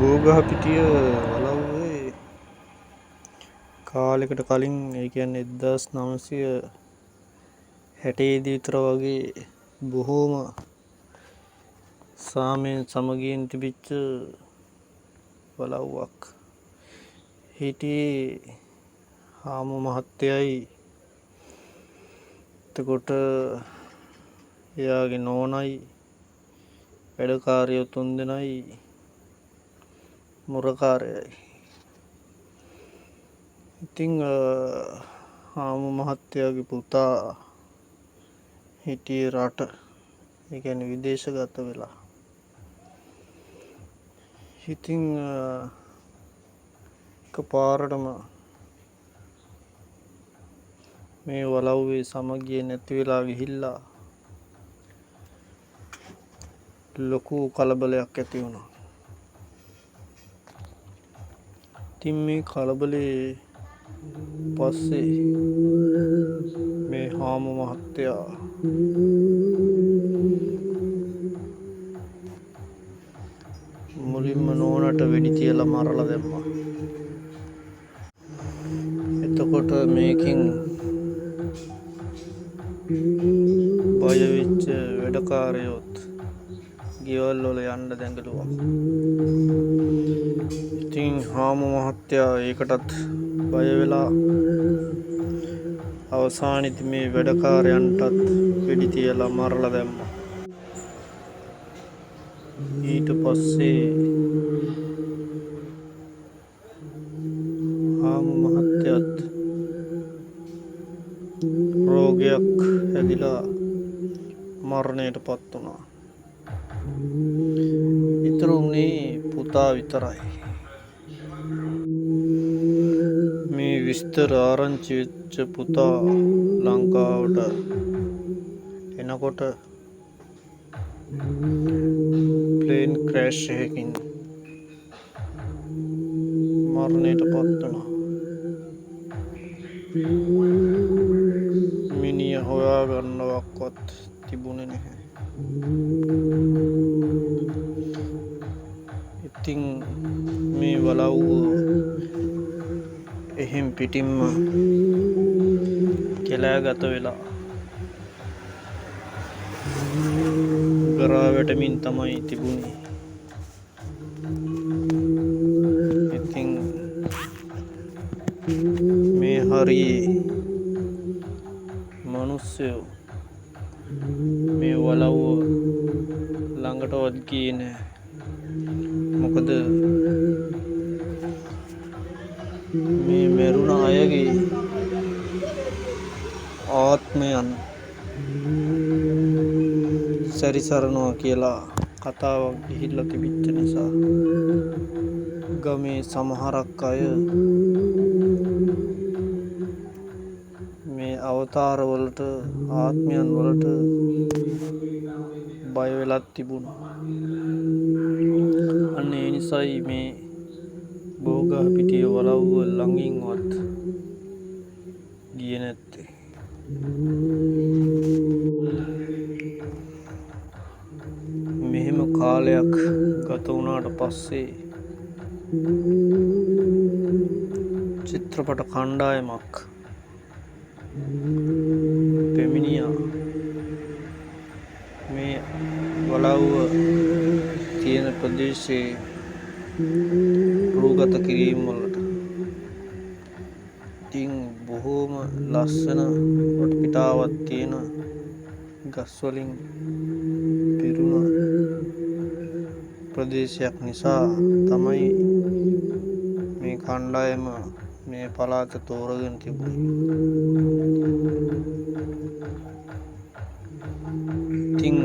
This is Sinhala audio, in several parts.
බෝගහපිටිය වලව්වේ කාලෙකට කලින් ඒ කියන්නේ 1960 විතර වගේ බොහෝම සාමයෙන් සමගියෙන් තිබිච්ච වලව්වක්. හිටියේ හාමු මහත්තයයි එතකොට එයාගේ නෝනයි වැඩකාරයෝ තුන්දෙනයි මුරකාරයයි. ඉතින් හාමු මහත්තයාගේ පුතා හිටියේ රට ඒ කියන්නේ විදේශගත වෙලා. ඉතින් එකපාරටම මේ වලව්වේ සමගිය නැති වෙලා ගිහිල්ලා ලොකු කලබලයක් ඇති වුණා. ඉතින් මේ කලබලේ පස්සේ මේ හාමු මහත්තයා මුලින්ම නෝනට වෙඩි තියලා මරලා දැම්මා. එතකොට මේකෙන් බය වෙච්ච වැඩකාරයොත් ගෙවල් වල යන්න දැඟලුවා. ඉතින් හාමු මහත්තයා ඒකටත් බය වෙලා අවසානයේදී මේ වැඩකාරයන්ටත් වෙඩි තියලා මරලා දැම්මා. ඊට පස්සේ හාමු මහත්තයාත් රෝගයක් හැදිලා මරණයට පත් වුණා. ඉතුරු වුණේ පුතා විතරයි. මේ විස්තර ආරංචි වෙච්ච පුතා ලංකාවට එනකොට ප්ලේන් ක්‍රෑෂ් එකකින් මරණයට පත් වුණා. මිනිහ හොයාගන්නවක්වත් තිබුණේ නැහැ. ඉතින් මේ වලව්ව එහෙම් පිටින්ම කෙලෑගත වෙලා ගරා වැටමින් තමයි තිබුණේ. ඉතින් මේ හරියේ මිනිස්සු මේ වලව්ව ළඟටවත් ගියේ නෑ. මොකද මේ මරුණ අයගේ ආත්මයන් සැරිසරනවා කියලා කතාවක් ගිහිල්ලා තිබිච්ච නිසා ගමේ සමහරක් අය මේ අවතාර වලට ආත්මයන් වලට බය වෙලක් තිබුණා. අන්න ඒ නිසායි මේ බෝගහපිටිය වලව්ව ළඟින්වත් ගියේ නැත්තේ. මෙහෙම කාලයක් ගත වුණාට පස්සේ චිත්‍රපට කණ්ඩායමක් පැමිණියා මේ වලව්ව තියෙන ප්‍රදේශයේ රූගත කිරීම වලට. ඉතින් බොහෝම ලස්සන වටපිටාවක් තියෙන ගස් වලින් පිරුණ ප්‍රදේශයක් නිසා තමයි මේ කණ්ඩායම මේ පළාත තෝරගෙන තිබුණේ. ඉතින්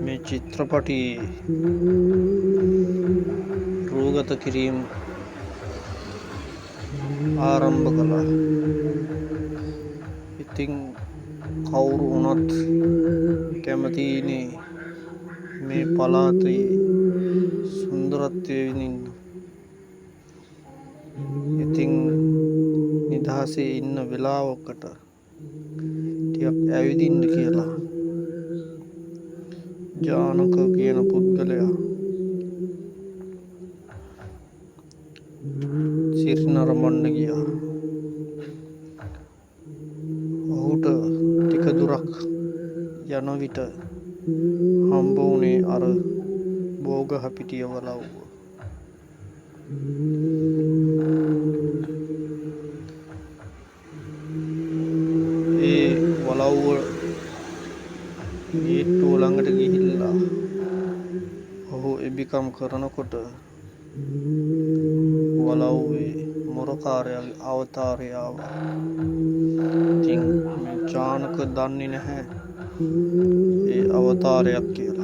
මේ චිත්‍රපටයේ රූගත කිරීම ආරම්භ කළා. ඉතින් කවුරු වුණත් කැමතිනේ මේ පළාතේ සුන්දරත්වය විඳින්න. ඉතින් නිදහසේ ඉන්න වෙලාවකට ටිකක් ඇවිදින්න කියලා ජානක කියන පුද්ගලයා නරඹන්න ගියා. ඔහුට ටික දුරක් යන විට හම්බ වුණේ අර බෝගහපිටිය වලව්ව. ඒ වලව්ව ගේට්ටුව ළඟට ගිහිල්ලා ඔහු එබිකම් කරනකොට වලව්වේ මොරකාරයාගේ අවතාරය ආවා. ඉතින් මේ චානක දන්නේ නැහැ ඒ අවතාරයක් කියලා.